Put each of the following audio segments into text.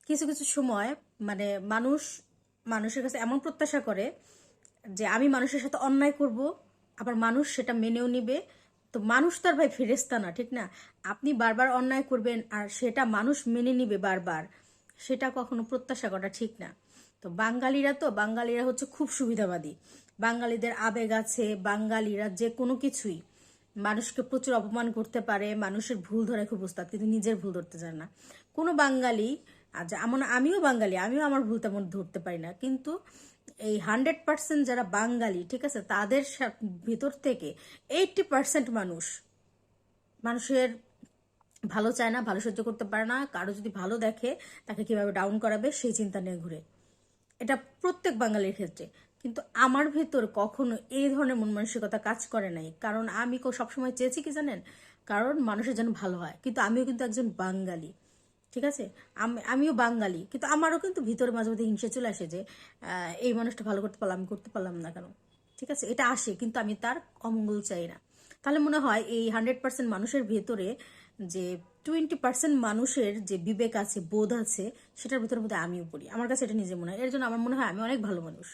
কিছু কিছু সময় মানে মানুষের কাছে এমন প্রত্যাশা করে যে আমি মানুষের সাথে অন্যায় করব, আবার মানুষ সেটা মেনেও নিবে। তো মানুষ তার ভাই ফেরেশতা না, ঠিক না? আপনি বারবার অন্যায় করবেন আর সেটা মানুষ মেনে নিবে বারবার, সেটা কখনো প্রত্যাশা করা ঠিক না। তো বাঙালিরা হচ্ছে খুব সুবিধাবাদী। বাঙালিদের আবেগ আছে, বাঙালিরা যে কোনো কিছুই মানুষকে প্রচুর অপমান করতে পারে, মানুষের ভুল ধরে খুব উস্তাদ, কিন্তু নিজের ভুল ধরতে চান না কোনো বাঙালি। আচ্ছা, আমিও বাঙালি, আমিও আমার ভুল তেমন ধরতে পারি না, কিন্তু এই 100% যারা বাঙালি, ঠিক আছে, তাদের ভিতর থেকে 80% মানুষের ভালো চায় না, ভালো সহ্য করতে পারে না। কারো যদি ভালো দেখে তাকে কিভাবে ডাউন করাবে সেই চিন্তা নিয়ে ঘুরে। এটা প্রত্যেক বাঙালির ক্ষেত্রে। কিন্তু আমার ভেতর কখনো এই ধরনের মন মানসিকতা কাজ করে নাই, কারণ আমি সবসময় চেয়েছি কি জানেন, কারণ মানুষের যেন ভালো হয়। কিন্তু আমিও কিন্তু একজন বাঙালি, ঠিক আছে, আমিও বাঙালি, কিন্তু আমারও কিন্তু ভিতরে মাঝে মধ্যে হিংসা চলে আসে যে এই মানুষটা ভালো করতে পারলাম, আমি করতে পারলাম না কেন, ঠিক আছে, এটা আসে, কিন্তু আমি তার অমঙ্গল চাই না। তাহলে মনে হয় এই 100% মানুষের ভেতরে যে 20% মানুষের যে বিবেক আছে, বোধ আছে, সেটার ভেতর মধ্যে আমিও পড়ি। আমার কাছে এটা নিজে মনে হয়, এর জন্য আমার মনে হয় আমি অনেক ভালো মানুষ।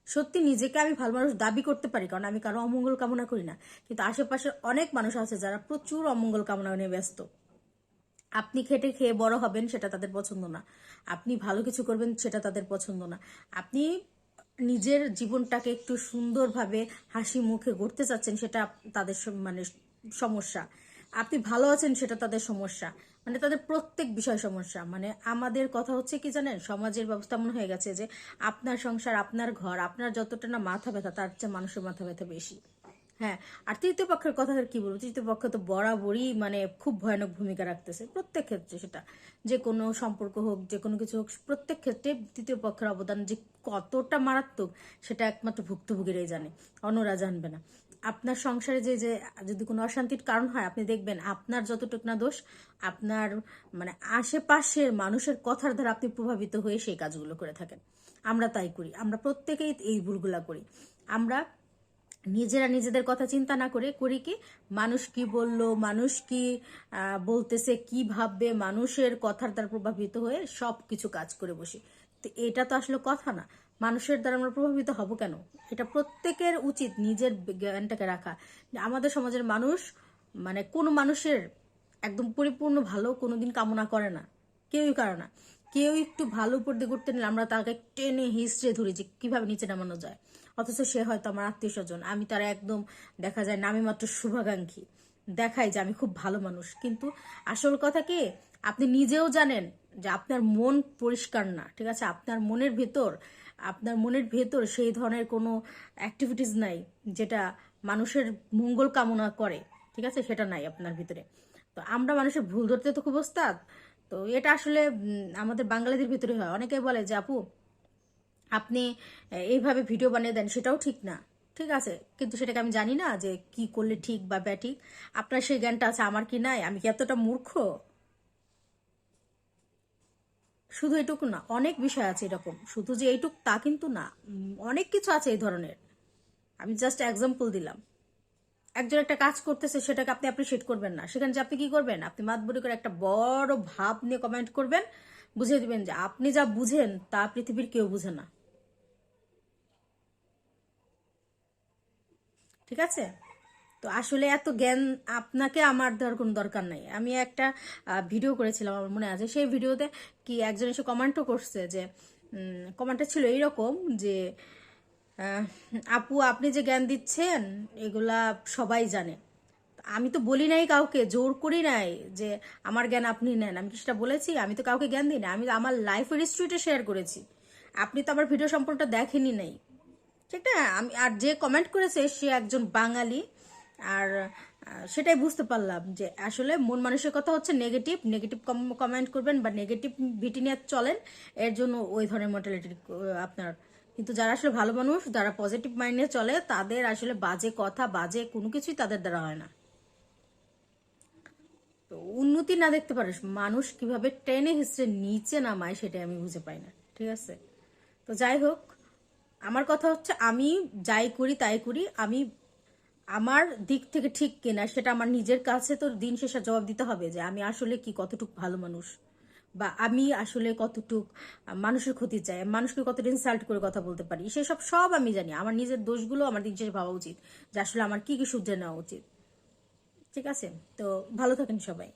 সত্যি নিজেকে আমি ভালো মানুষ দাবি করতে পারি, কারণ আমি কারো অমঙ্গল কামনা করি না। কিন্তু আশেপাশের অনেক মানুষ আছে যারা প্রচুর অমঙ্গল কামনা নিয়ে ব্যস্ত। আপনি খেটে খেয়ে বড় হবেন সেটা তাদের পছন্দ না, আপনি ভালো কিছু করবেন সেটা তাদের পছন্দ না, আপনি নিজের জীবনটাকে একটু সুন্দরভাবে হাসি মুখে গড়তে চাচ্ছেন সেটা তাদের মানে সমস্যা, আপনি ভালো আছেন সেটা তাদের সমস্যা। মানে তাদের প্রত্যেক বিষয় সমস্যা। মানে আমাদের কথা হচ্ছে কি জানেন, সমাজের ব্যবস্থা এমন হয়ে গেছে যে আপনার সংসার, আপনার ঘর, আপনার যতটা না মাথা ব্যথা, তার চেয়ে মানুষের মাথা ব্যথা বেশি। হ্যাঁ, আর তৃতীয় পক্ষের কথা কি বলবো, তৃতীয় পক্ষ তো বরাবরই মানে খুব ভয়ানক ভূমিকা রাখতেছে প্রত্যেক ক্ষেত্রে। সেটা যে কোনো সম্পর্ক হোক, যে কোনো কিছু হোক, প্রত্যেক ক্ষেত্রে তৃতীয় পক্ষের অবদান যে কতটা মারাত্মক সেটা একমাত্র ভুক্তভোগীরাই জানে, অন্যরা জানবে না। আপনার সংসারে যে যে যদি কোনো অশান্তির কারণ হয়, আপনি দেখবেন আপনার যতটুকু না দোষ, আপনার মানে আশেপাশের মানুষের কথার দ্বারা আপনি প্রভাবিত হয়ে সেই কাজগুলো করে থাকেন। আমরা তাই করি, আমরা প্রত্যেকেই এই ভুলগুলা করি। আমরা নিজেরা নিজেদের কথা চিন্তা না করে করি কি, মানুষ কি বললো, মানুষ কি বলতেছে, কি ভাববে, মানুষের কথার দ্বারা প্রভাবিত হয়ে সব কিছু কাজ করে বসি। তো এটা তো আসলে কথা না। মানুষের দ্বারা আমরা প্রভাবিত হব কেন? এটা প্রত্যেকের উচিত নিজের জ্ঞানটাকে রাখা। আমাদের সমাজের মানুষ মানে কোনো মানুষের একদম পরিপূর্ণ ভালো কোনোদিন কামনা করে না, কেউই করে না। কেউ একটু ভালো উপর দিয়ে করতে নিলে আমরা তাকে টেনে হিসড়ে ধরি যে কিভাবে নিচে নামানো যায়। অথচ সে হয়তো আমার আত্মীয় স্বজন, আমি তারা একদম দেখা যায় নামে মাত্র শুভাকাঙ্ক্ষী, দেখাই যে আমি খুব ভালো মানুষ, কিন্তু আসল কথা কি, আপনি নিজেও জানেন যে আপনার মন পরিষ্কার না, ঠিক আছে, আপনার মনের ভেতর সেই ধরনের কোনো অ্যাক্টিভিটিস নাই যেটা মানুষের মঙ্গল কামনা করে, ঠিক আছে, সেটা নাই আপনার ভিতরে। তো আমরা মানুষের ভুল ধরতে তো খুব ওস্তাদ। তো এটা আসলে আমাদের বাঙালিদের ভিতরে হয়। অনেকে বলে যে আপু আপনি এইভাবে ভিডিও বানিয়ে দেন, সেটাও ঠিক না, ঠিক আছে, কিন্তু সেটাকে আমি জানি না যে কি করলে ঠিক বা ব্যাঠিক। আপনার সেই জ্ঞানটা আছে, আমার কি নাই? আমি কি এতটা মূর্খ? শুধু এটুকু না, অনেক বিষয় আছে এরকম, শুধু যে এইটুক তা কিন্তু না। অনেক কিছু আছে এই ধরনের। আমি জাস্ট এক্সাম্পল দিলাম। একজন একটা কাজ করতেছে, সেটাকে আপনি অ্যাপ্রিসিয়েট করবেন না, সেখানে যে আপনি কি করবেন, আপনি মাতবরি করে একটা বড় ভাব নিয়ে কমেন্ট করবেন, বুঝিয়ে দিবেন যে আপনি যা বুঝেন তা পৃথিবীর কেউ বুঝে না, ঠিক আছে। তো আসলে এত জ্ঞান আপনাকে আমার দেওয়ার কোনো দরকার নাই। আমি একটা ভিডিও করেছিলাম, আমার মনে আছে, সেই ভিডিওতে কি একজন এসে কমেন্টও করছে যে কমেন্টটা ছিল এইরকম যে আহ, আপু আপনি যে জ্ঞান দিচ্ছেন এগুলা সবাই জানে। আমি তো বলি নাই কাউকে, জোর করি নাই যে আমার জ্ঞান আপনি নেন, আমি কি সেটা বলেছি? আমি তো কাউকে জ্ঞান দিই না, আমি তো আমার লাইফের হিস্ট্রিটা শেয়ার করেছি। আপনি তো আমার ভিডিও সম্পর্কটা দেখেনি নাই, ঠিক না? আমি আর যে কমেন্ট করেছে সে একজন বাঙালি। আর সেটাই বুঝতে পারলাম যে আসলে মন মানুষের কথা হচ্ছে নেগেটিভ নেগেটিভ কমেন্ট করবেন বা নেগেটিভ ভিটি নিয়ে চলেন, এর জন্য ওই ধরনের মেন্টালিটি আপনার। কিন্তু যারা আসলে ভালো মানুষ, যারা পজিটিভ মাইন্ডে চলে, তাদের আসলে বাজে কথা, বাজে কোনো কিছুই তাদের দ্বারা হয় না। তো উন্নতি না দেখতে পারে মানুষ কিভাবে টেনে হিসেবে নিচে নামায়, সেটাই আমি বুঝে পাই না, ঠিক আছে। তো যাই হোক, আমার কথা হচ্ছে আমি যাই করি তাই করি, আমি আমার দিক থেকে ঠিক কিনা সেটা আমার নিজের কাছে তো দিন শেষে জবাব দিতে হবে যে আমি আসলে কি কতটুকু ভালো মানুষ। বা আমি আসলে কতটুক মানুষের ক্ষতি চাই, মানুষকে কতটা ইনসাল্ট করে কথা বলতে পারি, সেসব সব আমি জানি। আমার নিজের দোষগুলো আমার দিন শেষে ভাবা উচিত যে আসলে আমার কি কি শুধরে নেওয়া উচিত। ঠিক আছে, তো ভালো থাকেন সবাই।